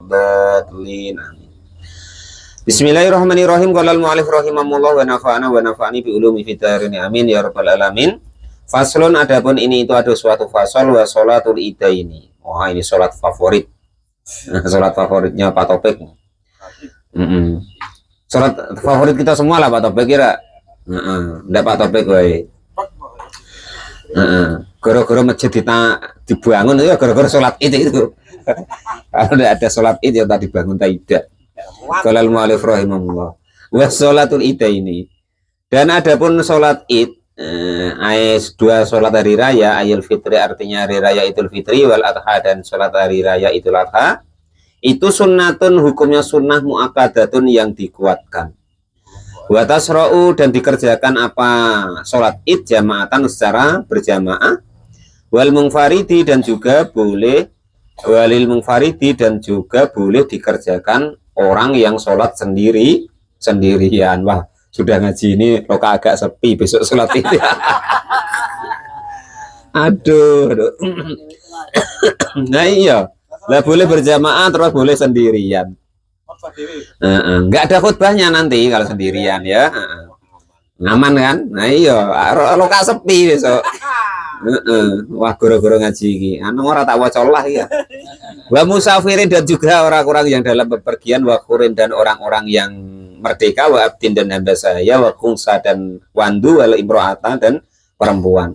waladdallin. Amin. Bismillahirrahmanirrahim. Qala al-mu'allif rahimahullah wa nafa'ani bi ulumi fid dharain. Amin ya rabbal alamin. Faslun, adapun ini itu ada suatu fasal wa sholatul idaini. Wah, ini sholat favorit. Sholat favoritnya Pak Topik. Sholat favorit kita semua lah Pak Topik kira. Enggak Pak Topik wae. Gara-gara masjid dibangun itu ya gara-gara sholat itu. Kalau tidak ada sholat id ya tadi bangun tidak. Qala al-mu'allif rahimahullah wa sholatul idaini. Dan adapun sholat id, dua sholat hari raya, ayul fitri artinya hari raya Idul Fitri, wal adha dan sholat hari raya Idul Adha, itu sunnatun, hukumnya sunnah mu'akkadatun yang dikuatkan. Wa tasra'u dan dikerjakan apa sholat id jamaatan secara berjamaah, wal mungfaridi dan juga boleh, walil mungfaridi dan juga boleh dikerjakan orang yang sholat sendirian. Wah, sudah ngaji ini loka agak sepi besok sholat itu. aduh. Nah iya, lah boleh berjamaah terus boleh sendirian. Nggak ada khutbahnya nanti kalau sendirian ya. Aman kan? Nah iya, loka sepi besok. Wah, goro-goro ngaji iki. Anu ora tak waca lah ya. Wa musafirin dan juga orang-orang yang dalam bepergian, wa khurin dan orang-orang yang merdeka, wa abdin dan hamba sahaya, wa khungsa dan wandu, wal imro'ata dan perempuan.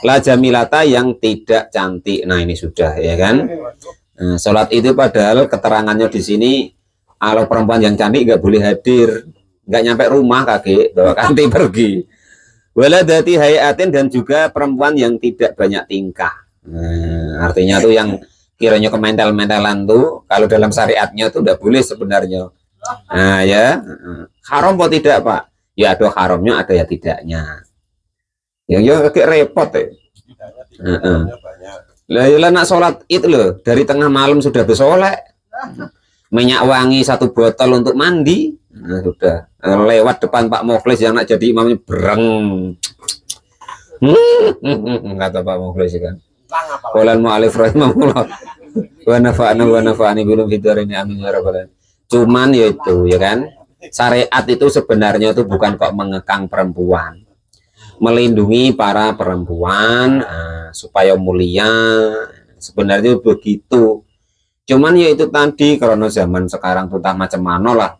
La jamilata yang tidak cantik. Nah, ini sudah ya kan. Sholat itu padahal keterangannya di sini kalau perempuan yang cantik nggak boleh hadir, nggak nyampe rumah kakek bawa kanti pergi. Waladati hayatin dan juga perempuan yang tidak banyak tingkah. Artinya tuh yang kiranya kemental-mentalan tuh kalau dalam syariatnya tuh udah boleh sebenarnya. Nah ya, haram atau tidak Pak? Ya ada haramnya, ada ya tidaknya. Ya kayak repot ya. Lah nak sholat itu loh dari tengah malam sudah bersolek. Minyak wangi 1 botol untuk mandi. Nah, sudah lewat depan Pak Mukhlis yang nak jadi imamnya bereng. Kata Pak Mukhlis kan. Qala al-mu'allif rahimahullah wa nafa'ani bilum fiddarini amin ya rabbal alamin. Cuman yaitu ya kan, syariat itu sebenarnya itu bukan kok mengekang perempuan, melindungi para perempuan supaya mulia, sebenarnya begitu. Cuman ya itu tadi karena zaman sekarang tuh macam-mana lah,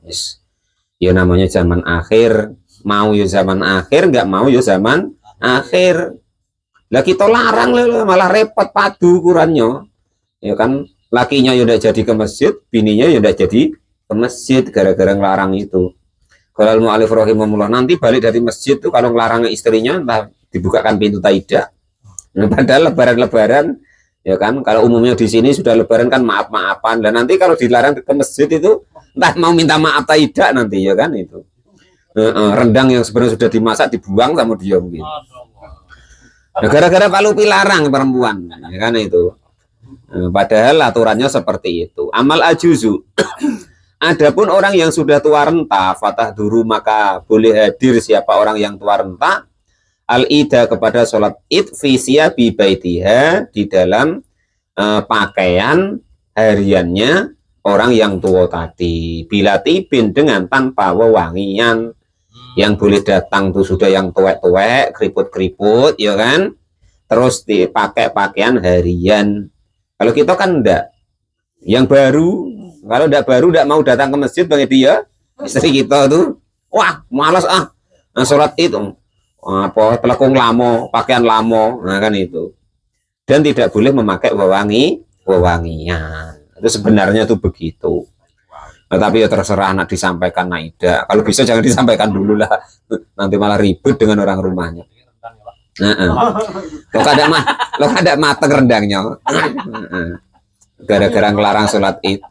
ya namanya zaman akhir, mau ya zaman akhir, nggak mau ya zaman akhir. Lah kita larang malah repot padu ukurannya, ya kan, lakinya ya udah jadi ke masjid, bininya ya udah jadi ke masjid gara-gara ngelarang itu. Kalau al-mu'allif rahimahullah nanti balik dari masjid tuh kalau ngelarang istrinya entah dibukakan pintu tidak. Nah, padahal lebaran-lebaran ya kan, kalau umumnya di sini sudah lebaran kan maaf-maafan, dan nanti kalau dilarang ke masjid itu entah mau minta maaf tidak nanti ya kan itu. Rendang yang sebenarnya sudah dimasak dibuang sama dia mungkin. Nah, gara-gara Pak Lupi larang perempuan ya kan itu. Padahal aturannya seperti itu. Amal ajuzu. Adapun orang yang sudah tua renta, fatah duru maka boleh hadir siapa orang yang tua renta al-ida kepada sholat id fisya bi baitiha di dalam pakaian hariannya orang yang tua tadi, bila tibin dengan tanpa wewangian. Yang boleh datang tuh sudah yang tuwek-tuwek, keriput-keriput ya kan, terus dipakai pakaian harian. Kalau kita kan enggak, yang baru, kalau enggak baru enggak mau datang ke masjid bagi dia istri kita tuh, wah malas nah, sholat itu apa pelekung lamo, pakaian lamo, nah kan itu. Dan tidak boleh memakai wewangian. Itu sebenarnya tuh begitu. Nah, tapi ya terserah anak disampaikan Naida. Kalau bisa jangan disampaikan dulu lah, nanti malah ribut dengan orang rumahnya. Lo kada mateng rendangnya. Gara-gara ngelarang sholat id.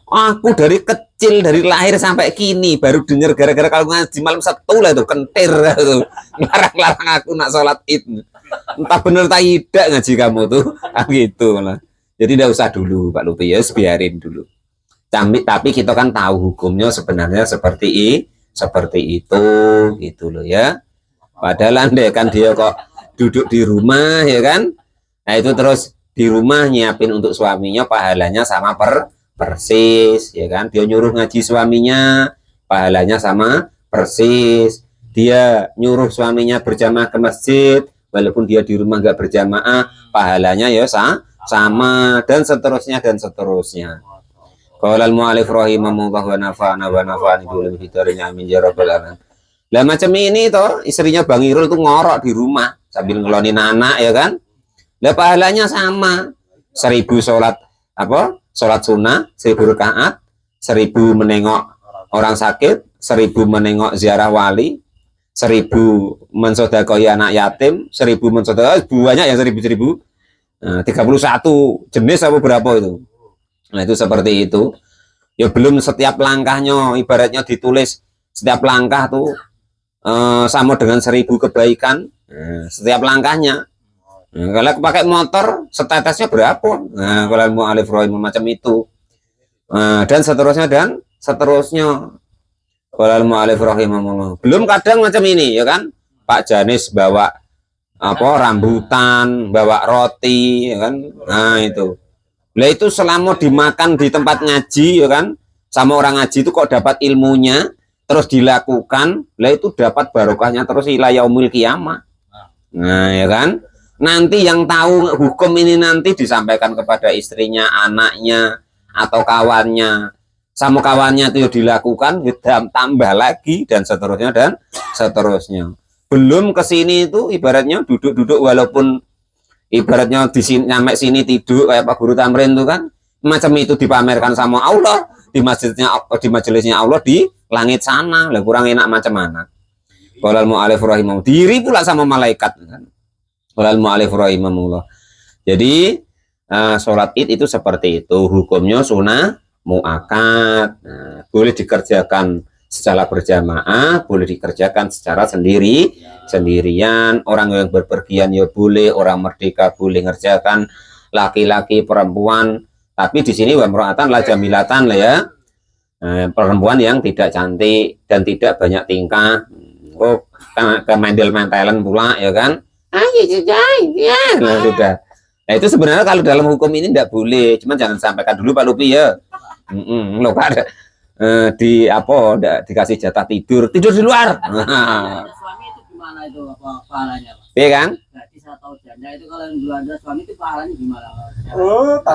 Aku dari kecil, dari lahir sampai kini baru dengar gara-gara kalau ngaji malam Sabtu lah itu kentir tuh. Ngelarang aku nak sholat id. Entah bener tak tidak ngaji kamu tuh, gitu lah. Jadi tidak usah dulu Pak Lupi ya, biarin dulu. Tapi kita kan tahu hukumnya sebenarnya seperti itu gitu loh ya. Padahal andai kan dia kok duduk di rumah ya kan, nah itu terus di rumah nyiapin untuk suaminya pahalanya sama persis, ya kan? Dia nyuruh ngaji suaminya, pahalanya sama persis. Dia nyuruh suaminya berjamaah ke masjid, walaupun dia di rumah nggak berjamaah, pahalanya ya sama, dan seterusnya dan seterusnya. Qala al-mu'allif rahimahullah wa nafa'ani bil fitrin amin ya rabbal alamin. Lah macam ini toh, istrinya Bang Irul tuh ngorok di rumah sambil ngelonin anak, ya kan? Lah pahalanya sama. 1000 sholat apa? Sholat sunnah, 1000 rakaat, 1000 menengok orang sakit, 1000 menengok ziarah wali, 1000 mensedekoi anak yatim, 1000 mensedekoi banyak yang 1000. Nah, 31 jenis apa berapa itu? Nah, itu seperti itu. Ya belum setiap langkahnya ibaratnya ditulis setiap langkah tuh sama dengan 1000 kebaikan. Nah, setiap langkahnya. Nah, kalau pakai motor setetesnya berapa? Nah, kalau mau alif rohim macam itu. Nah, dan seterusnya dan seterusnya. Kalau mau alif rohim belum kadang macam ini, ya kan? Pak Janis bawa apa rambutan, bawa roti, ya kan? Nah itu. Lah itu selama dimakan di tempat ngaji, ya kan? Sama orang ngaji itu kok dapat ilmunya, terus dilakukan, lah itu dapat barokahnya terus ila yaumil qiyamah. Nah, ya kan? Nanti yang tahu hukum ini nanti disampaikan kepada istrinya, anaknya, atau kawannya. Sama kawannya itu dilakukan, tambah lagi dan seterusnya. Belum ke sini itu ibaratnya duduk-duduk walaupun ibaratnya di sini nyampe sini tidur kayak Pak Guru Tamrin itu kan macam itu dipamerkan sama Allah di masjidnya, di majelisnya Allah di langit sana. Lah kurang enak macam mana? Qolal mu'alif rahimahullah, diri pula sama malaikat kan. Qolal mu'alif rahimahullah. Jadi sholat id itu seperti itu, hukumnya sunnah muakkad. Nah, boleh dikerjakan secara berjamaah, boleh dikerjakan secara sendirian. Orang yang berpergian ya boleh, orang merdeka boleh ngerjakan, laki-laki, perempuan. Tapi di sini wamro'atan lah jamilatan lah ya, perempuan yang tidak cantik dan tidak banyak tingkah. Oh, kemendel-mentelan pula, ya kan? Ya, nah, sudah. Nah itu sebenarnya kalau dalam hukum ini tidak boleh, cuman jangan sampaikan dulu Pak Lupi ya. Lo ada di apa dikasih jatah tidur di luar. Suami itu gimana itu apa pahalanya? Iya kan? Berarti saya tahu janda itu kalau yang dulu ada suami itu pahalanya gimana?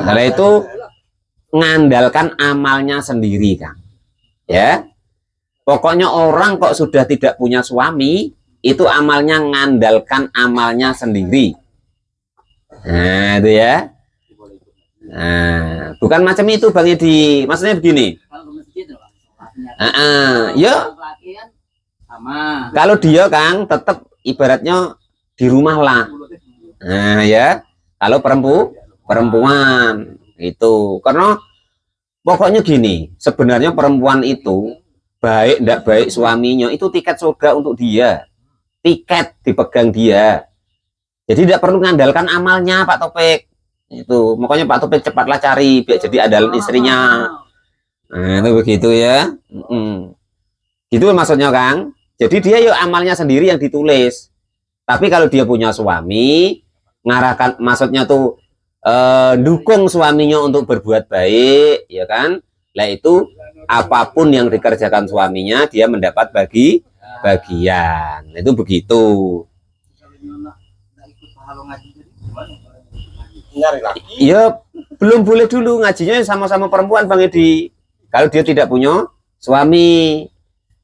Nah itu ngandalkan amalnya sendiri kan. Ya. Pokoknya orang kok sudah tidak punya suami, itu amalnya ngandalkan amalnya sendiri. Nah, itu ya. Nah, bukan macam itu Bang Edi. Maksudnya begini. Kalau ke masjid Ya. Sama. Kalau dia Kang tetap ibaratnya di rumah lah. Nah, ya. Kalau perempuan itu karena pokoknya gini, sebenarnya perempuan itu baik tidak baik suaminya itu tiket surga untuk dia. Tiket dipegang dia. Jadi tidak perlu mengandalkan amalnya Pak Topik. Itu makanya Pak Topik cepatlah cari biar jadi andalan istrinya. Nah, itu begitu ya. Itu maksudnya Kang. Jadi dia yuk amalnya sendiri yang ditulis. Tapi kalau dia punya suami, ngarahkan maksudnya tuh dukung suaminya untuk berbuat baik, ya kan? Lah itu apapun yang dikerjakan suaminya dia mendapat bagian. Itu begitu. Ya belum boleh dulu ngajinya sama-sama perempuan Bang Edi. Kalau dia tidak punya suami.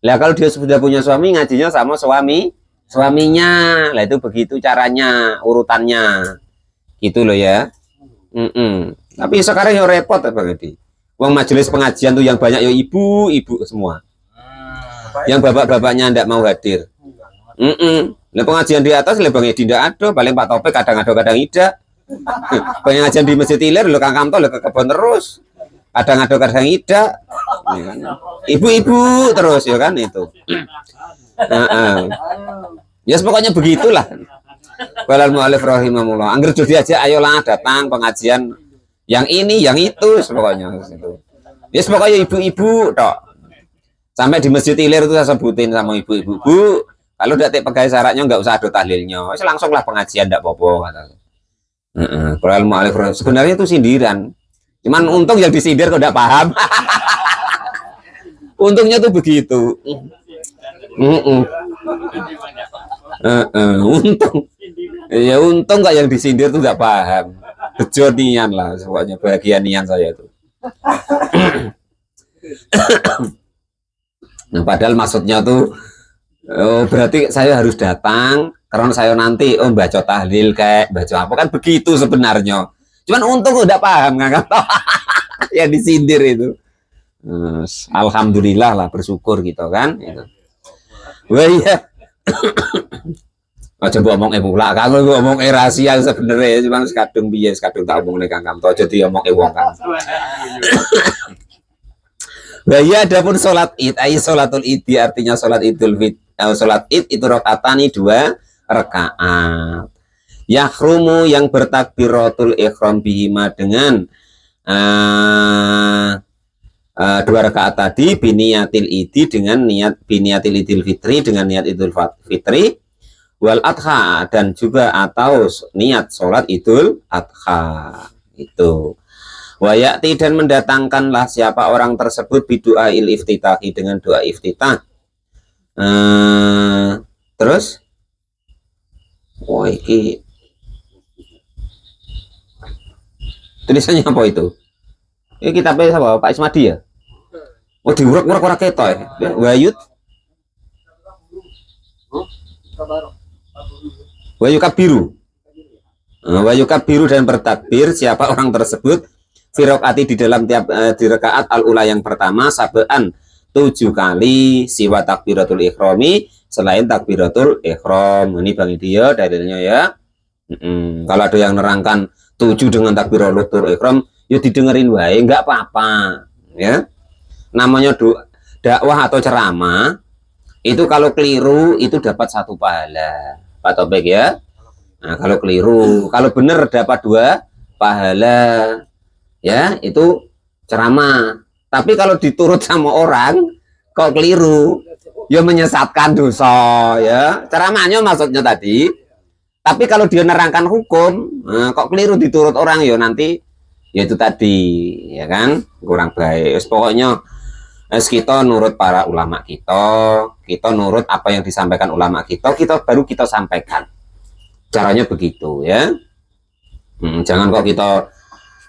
Lah kalau dia sudah punya suami ngajinya sama suaminya. Lah itu begitu caranya, urutannya. Gitu loh ya. Tapi sekarang ya repot ya Bang Edi. Uang majelis pengajian tuh yang banyak ya ibu-ibu semua. Yang bapak-bapaknya tidak mau hadir. Nah, pengajian di atas lah Bang Edi tidak ada, paling Pak Topik kadang ada kadang tidak. Pengajian di Masjid Ilir lo Kang Kamto lo ke kebon terus. Kadang ada kadang tidak. Ibu-ibu terus ya kan itu. Ya pokoknya begitulah. Walal mu'alif rahimahullah. Angger jadi aja ayolah datang pengajian yang ini, yang itu pokoknya itu. Ya pokoknya ibu-ibu tok. Sampai di Masjid Ilir itu saya sebutin sama ibu-ibu, Bu, kalau udah pegang syaratnya nggak usah ada tahlilnya, langsunglah pengajian tidak apa-apa. Kalau mu'alif sebenarnya itu sindiran. Cuman untung yang disindir kok enggak paham. Untungnya tuh begitu. Untung. Ya untung nggak yang disindir tuh nggak paham. Bejo nian lah, pokoknya bahagia nian saya itu. Nah, padahal maksudnya tuh berarti saya harus datang karena saya nanti baca tahlil kayak baca apa kan begitu sebenarnya. Cuman untung udah paham nggak tahu ya disindir itu. Alhamdulillah lah bersyukur gitu kan. Gitu. Wah iya. Aja mbok omong pula kan mbok omong rahasia sebenarnya cuman kadung piye kadung tak omong nek Kang to aja diomong wong kan. Nah, ya adapun sholat id, sholatul id artinya sholat idul fit, sholat id itu rakaatani 2 rakaat. Yahrumu yang bertakbiratul ihram bihima dengan 2 rakaat tadi biniyatil idi dengan niat biniyatil idul fitri dengan niat idul fitri wal adha dan juga atau niat sholat idul adha itu. Wayati dan mendatangkanlah siapa orang tersebut bidoa il iftitahi dengan doa iftitah. Terus, iki tulisannya apa itu? Ini kitabnya apa? Pak Ismadi ya? Oh diurek-urek orang ketoy. Wayut. Wayukabiru. Wayukabiru dan bertakbir siapa orang tersebut firokati di dalam tiap di rakaat al-ula yang pertama sabaan 7 kali siwa takbiratul ikhrami selain takbiratul ikhram. Ini Bang Idio dalilnya ya. Kalau ada yang nerangkan 7 dengan takbiratul ikhram yuk didengerin wae nggak apa-apa ya. Namanya dakwah atau ceramah itu kalau keliru itu dapat 1 pahala Pak Topik ya. Nah kalau keliru kalau benar dapat 2 pahala ya itu ceramah. Tapi kalau diturut sama orang kok keliru ya menyesatkan dosa ya ceramahnya maksudnya tadi. Tapi kalau dia nerangkan hukum kok keliru diturut orang ya nanti ya itu tadi ya kan kurang baik. Pokoknya kita nurut para ulama kita nurut apa yang disampaikan ulama kita baru kita sampaikan. Caranya begitu ya. Jangan kok kita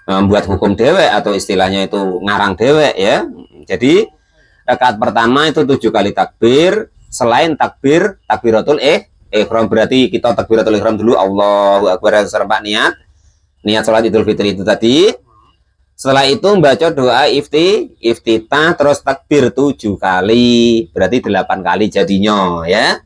membuat hukum dewek atau istilahnya itu ngarang dewek ya. Jadi rakaat pertama itu 7 kali takbir selain takbiratul ihram berarti kita takbiratul ihram dulu Allahu akbar serempak niat salat idul fitri itu tadi. Setelah itu membaca doa iftitah terus takbir 7 kali berarti 8 kali jadinya ya.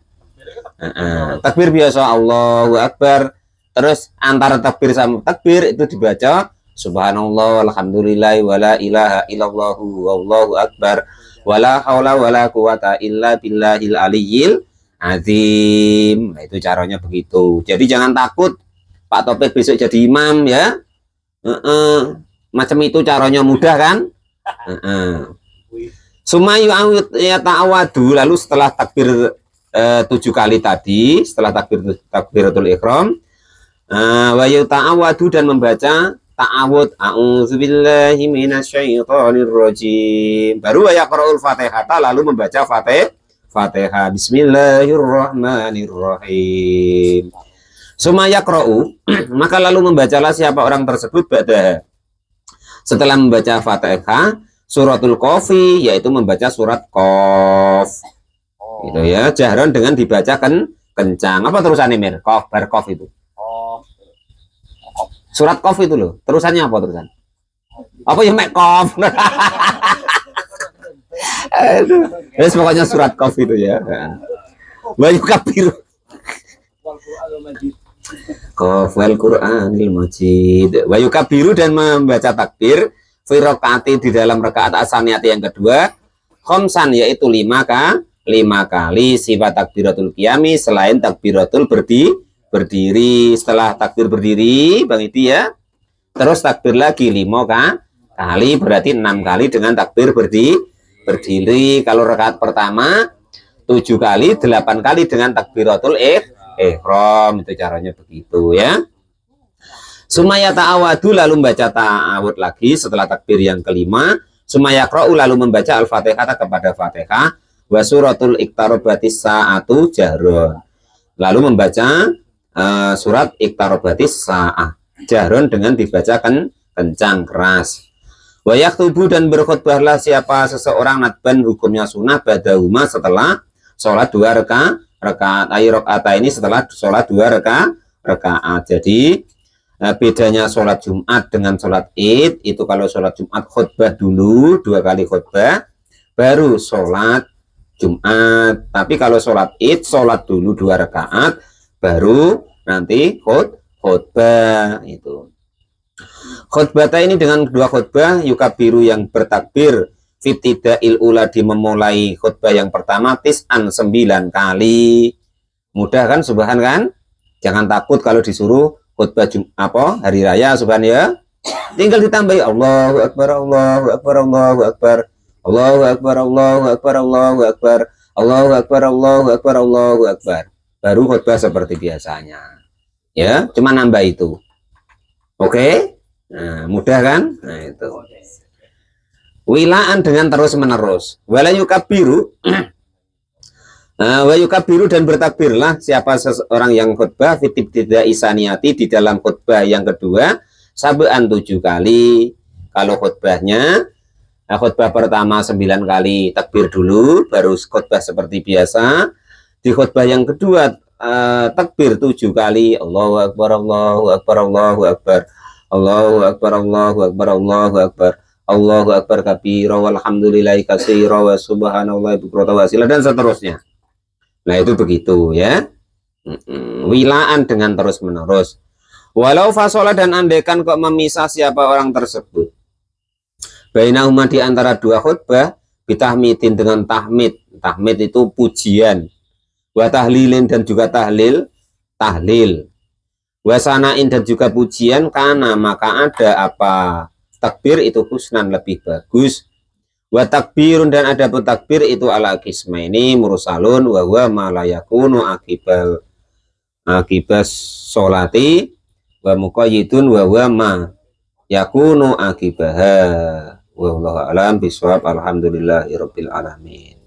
Takbir biasa Allahu akbar terus antara takbir sama takbir itu dibaca subhanallah alhamdulillah wala ilaha illallahu wallahu akbar wala haula wala quwata illa billahil aliyyil azim. Nah, itu caranya begitu. Jadi jangan takut Pak Topik besok jadi imam ya. Macam itu caranya mudah kan. Sumayu ya ta'awadu lalu setelah takbir 7 kali tadi setelah takbiratul ihram wa ta'awadu dan membaca ta'awud a'udzubillahi minasyaitonirrajim baru ya yaqra'ul fatihata lalu membaca fatihah bismillahirrahmanirrahim sumaya yaqra'u maka lalu membacalah siapa orang tersebut setelah membaca fatihah suratul qafi yaitu membaca surat qaf gitu ya jahran dengan dibacakan kencang. Apa terusannya Mir? Qaf bar qaf itu surat qaf itu loh. Terusannya apa terusan? Apa yang mek qaf? Aduh. Terus pokoknya surat qaf itu ya. Wa yukabiru. Qaf wal Qur'anil Majid. Wa yukabiru dan membaca takbir fi rakaati di dalam rakaat asaniyati yang kedua khamsan yaitu 5 kali sifat takbiratul qiyami selain takbiratul berdiri. Setelah takbir berdiri Bang Idi ya terus takbir lagi 5 kali berarti 6 kali dengan takbir berdiri. Kalau rakaat pertama 7 kali 8 kali dengan takbiratul ihram itu caranya begitu ya. Sumaya ta'awadu lalu membaca ta'awud lagi setelah takbir yang kelima. Sumaya qra'u lalu membaca al-fatihah kepada fatihah. Wa suratul iqtarobatis sa'atu jahron. Lalu membaca surat iqtarobatis sa'ah jahron dengan dibacakan kencang keras. Wa yaktubu dan berkhutbahlah siapa seseorang nadban hukumnya sunnah badahuma setelah sholat 2 rakaat ini setelah sholat 2 rakaat. Jadi bedanya sholat Jumat dengan sholat Id itu kalau sholat Jumat khutbah dulu 2 kali khutbah baru sholat Jumat. Tapi kalau sholat Id sholat dulu 2 rakaat baru nanti khutbah itu. Khutbah ini dengan 2 khutbah yukabiru yang bertakbir fitidail ula di memulai khutbah yang pertama tis'an 9 kali. Mudah kan subhan kan? Jangan takut kalau disuruh khutbah hari raya subhan ya. Tinggal ditambahi Allahu akbar Allahu akbar Allahu akbar Allahu akbar Allahu akbar Allahu akbar Allahu akbar Allahu akbar Allahu akbar. Baru khutbah seperti biasanya. Ya, cuma nambah itu. Oke? Nah, mudah kan? Nah, itu. Wilaan dengan terus menerus. Wala yukabiru wa yukabiru dan bertakbirlah siapa seseorang yang khutbah fitib tidak isaniyati di dalam khutbah yang kedua sab'an 7 kali. Kalau khutbahnya khutbah pertama 9 kali takbir dulu baru khutbah seperti biasa. Di khutbah yang kedua takbir 7 kali Allahu akbar Allahu akbar Allahu akbar Allahu akbar Allahu akbar Allahu akbar Allahu akbar kabira walhamdulillahi katsira wa subhanallahi bukratan wa asila dan seterusnya. Nah, itu begitu ya. Wilaan dengan terus menerus. Walau fasola dan andekan kok memisah siapa orang tersebut. Bainahuma di antara 2 khutbah bitahmidin dengan tahmid. Tahmid itu pujian. Wa tahlilin dan juga tahlil. Wasanain dan juga pujian karena maka ada apa takbir itu husnan lebih bagus. Wa takbirun dan ada pun takbir itu ala qismaini mursalun wa huwa ma la yakunu akibas sholati wa muqayyidun wa huwa ma yakunu akibaha. Wallahu a'lam bishawab. Alhamdulillahirabbil alamin.